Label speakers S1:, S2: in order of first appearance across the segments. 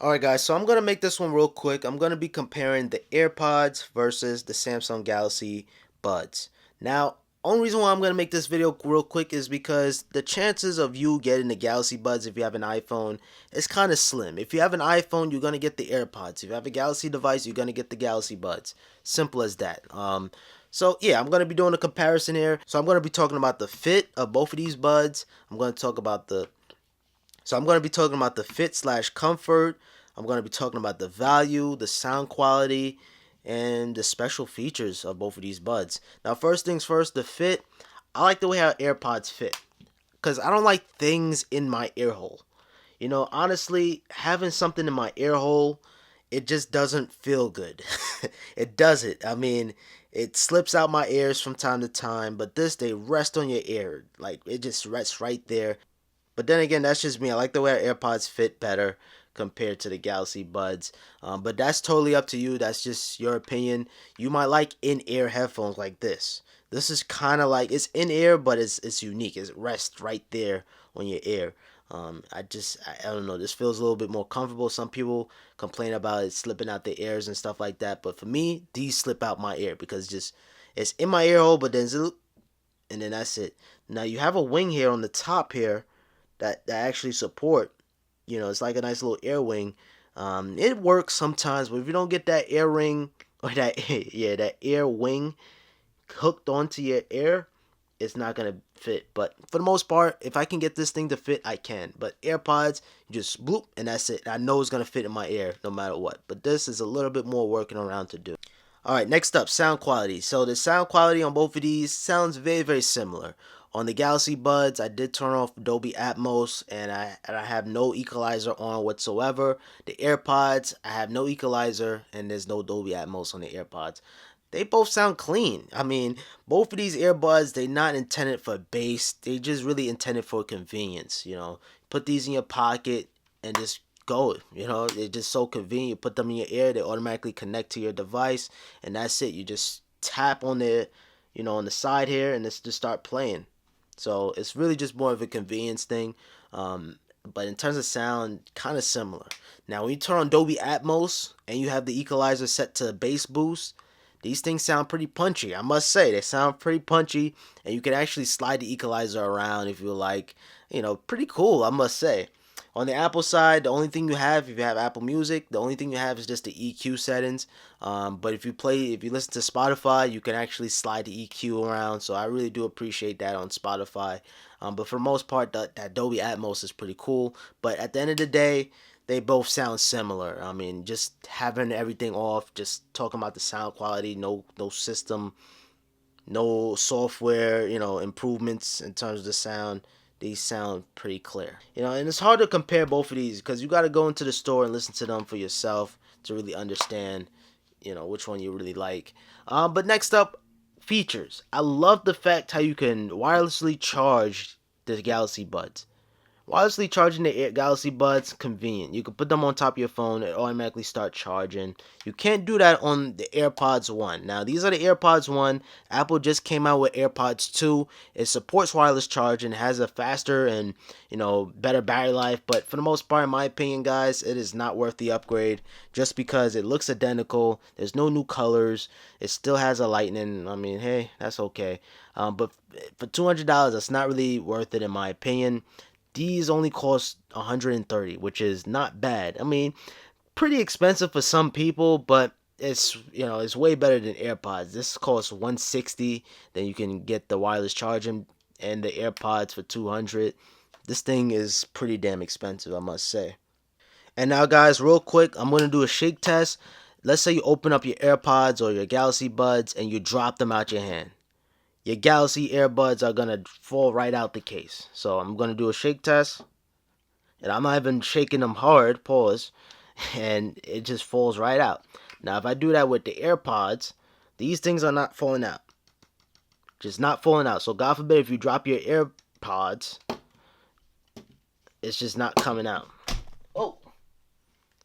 S1: Alright guys, so I'm going to make this one real quick. I'm going to be comparing the AirPods versus the Samsung Galaxy Buds. Now, only reason why I'm going to make this video real quick is because the chances of you getting the Galaxy Buds if you have an iPhone is kind of slim. If you have an iPhone, you're going to get the AirPods. If you have a Galaxy device, you're going to get the Galaxy Buds. Simple as that. So yeah, I'm going to be doing a comparison here. So I'm going to be talking about the fit of both of these buds. I'm going to talk about the fit slash comfort. I'm going to be talking about the value, the sound quality, and the special features of both of these buds. Now, first things first, the fit. I like the way how AirPods fit because I don't like things in my ear hole. You know, honestly, having something in my ear hole, it just doesn't feel good. It doesn't. I mean, it slips out my ears from time to time, but this, they rest on your ear. Like, it just rests right there. But then again, that's just me. I like the way our AirPods fit better compared to the Galaxy Buds. But that's totally up to you. That's just your opinion. You might like in-ear headphones like this. This is kind of like, it's in-ear, but it's unique. It rests right there on your ear. I don't know. This feels a little bit more comfortable. Some people complain about it slipping out their ears and stuff like that. But for me, these slip out my ear because just it's in my ear hole, but then and then that's it. Now you have a wing here on the top here that actually support. You know, it's like a nice little air wing. It works sometimes, but if you don't get that air ring or that yeah, that air wing hooked onto your ear, it's not gonna fit. But for the most part, if I can get this thing to fit, I can. But AirPods, you just bloop and that's it. I know it's gonna fit in my ear no matter what. But this is a little bit more working around to do. Alright, next up, sound quality. So the sound quality on both of these sounds very, very similar. On the Galaxy Buds, I did turn off Dolby Atmos and I have no equalizer on whatsoever. The AirPods, I have no equalizer and there's no Dolby Atmos on the AirPods. They both sound clean. I mean, both of these earbuds, they're not intended for bass. They just really intended for convenience, you know. Put these in your pocket and just go. You know, they're just so convenient. You put them in your ear, they automatically connect to your device, and that's it. You just tap on the, you know, on the side here, and it's just start playing. So it's really just more of a convenience thing. But in terms of sound, kind of similar. Now, when you turn on Dolby Atmos and you have the equalizer set to bass boost, these things sound pretty punchy. I must say, they sound pretty punchy, and you can actually slide the equalizer around if you like. You know, pretty cool, I must say. On the Apple side, the only thing you have, if you have Apple Music, the only thing you have is just the EQ settings. But if you listen to Spotify, you can actually slide the EQ around. So I really do appreciate that on Spotify. But for the most part, that Dolby Atmos is pretty cool. But at the end of the day, they both sound similar. I mean, just having everything off, just talking about the sound quality, no system, no software, you know, improvements in terms of the sound. These sound pretty clear, you know, and it's hard to compare both of these because you got to go into the store and listen to them for yourself to really understand, you know, which one you really like. But next up, features. I love the fact how you can wirelessly charge the Galaxy Buds. Wirelessly charging the Galaxy Buds, convenient. You can put them on top of your phone, it automatically start charging. You can't do that on the AirPods 1. Now, these are the AirPods 1. Apple just came out with AirPods 2. It supports wireless charging, has a faster and, you know, better battery life. But for the most part, in my opinion, guys, it is not worth the upgrade just because it looks identical. There's no new colors. It still has a lightning. I mean, hey, that's okay. But for $200, that's not really worth it in my opinion. These only cost 130, which is not bad. I mean, pretty expensive for some people, but it's, you know, it's way better than AirPods. This costs 160, then you can get the wireless charging and the AirPods for 200. This thing is pretty damn expensive, I must say. And now guys, real quick, I'm going to do a shake test. Let's say you open up your AirPods or your Galaxy Buds and you drop them out your hand. Your Galaxy earbuds are gonna fall right out the case. So I'm gonna do a shake test, and I'm not even shaking them hard, pause, and it just falls right out. Now if I do that with the AirPods, these things are not falling out. Just not falling out. So God forbid if you drop your AirPods, it's just not coming out. Oh,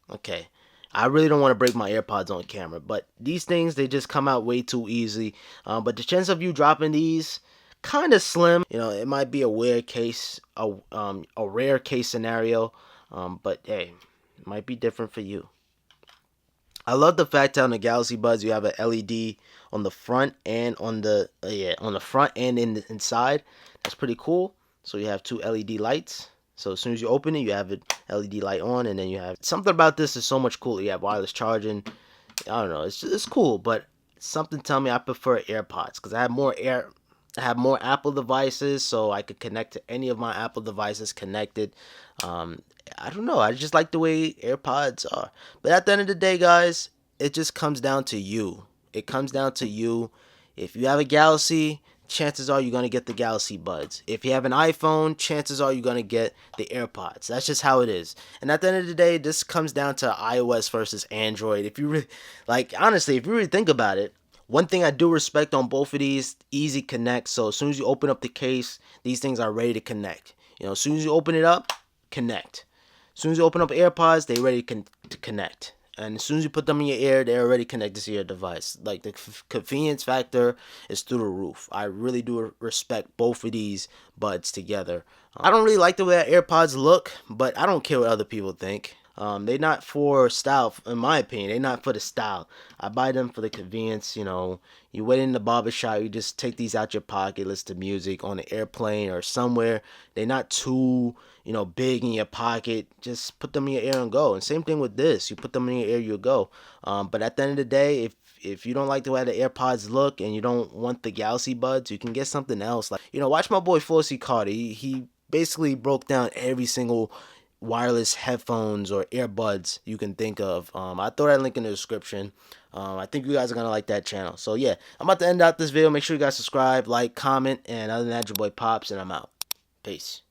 S1: okay. I really don't want to break my AirPods on camera, but these things, they just come out way too easy. But the chance of you dropping these, kind of slim. You know, it might be a rare case scenario. But hey, It might be different for you. I love the fact that on the Galaxy Buds you have an LED on the front and on the on the front and in the inside. That's pretty cool. So you have two LED lights. So as soon as you open it, you have an LED light on, and then you have something about this is so much cooler. You have wireless charging. I don't know. It's cool, but something tell me I prefer AirPods because I have more Apple devices, so I could connect to any of my Apple devices connected. Um, I don't know. I just like the way AirPods are. But at the end of the day, guys, it just comes down to you. It comes down to you. If you have a Galaxy, chances are you're going to get the Galaxy Buds. If you have an iPhone, chances are you're going to get the AirPods. That's just how it is. And at the end of the day, this comes down to iOS versus Android. If you really, like, honestly, if you really think about it, one thing I do respect on both of these, easy connect. So as soon as you open up the case, these things are ready to connect. You know, as soon as you open it up, connect. As soon as you open up AirPods, they're ready to connect. And as soon as you put them in your ear, they're already connected to your device. Like the convenience factor is through the roof. I really do respect both of these buds together. I don't really like the way AirPods look, but I don't care what other people think. They're not for style, in my opinion. They're not for the style. I buy them for the convenience. You know, you wait in the barbershop, you just take these out your pocket, listen to music on an airplane or somewhere. They're not too, big in your pocket. Just put them in your ear and go. And same thing with this. You put them in your ear, you go. But at the end of the day, if you don't like the way the AirPods look and you don't want the Galaxy Buds, you can get something else. Like, watch my boy Flossy Carter. He basically broke down every single wireless headphones or earbuds you can think of. I throw that link in the description. I think you guys are gonna like that channel. So yeah, I'm about to end out this video. Make sure you guys subscribe, like, comment, and other than that, your boy Pops, and I'm out. Peace.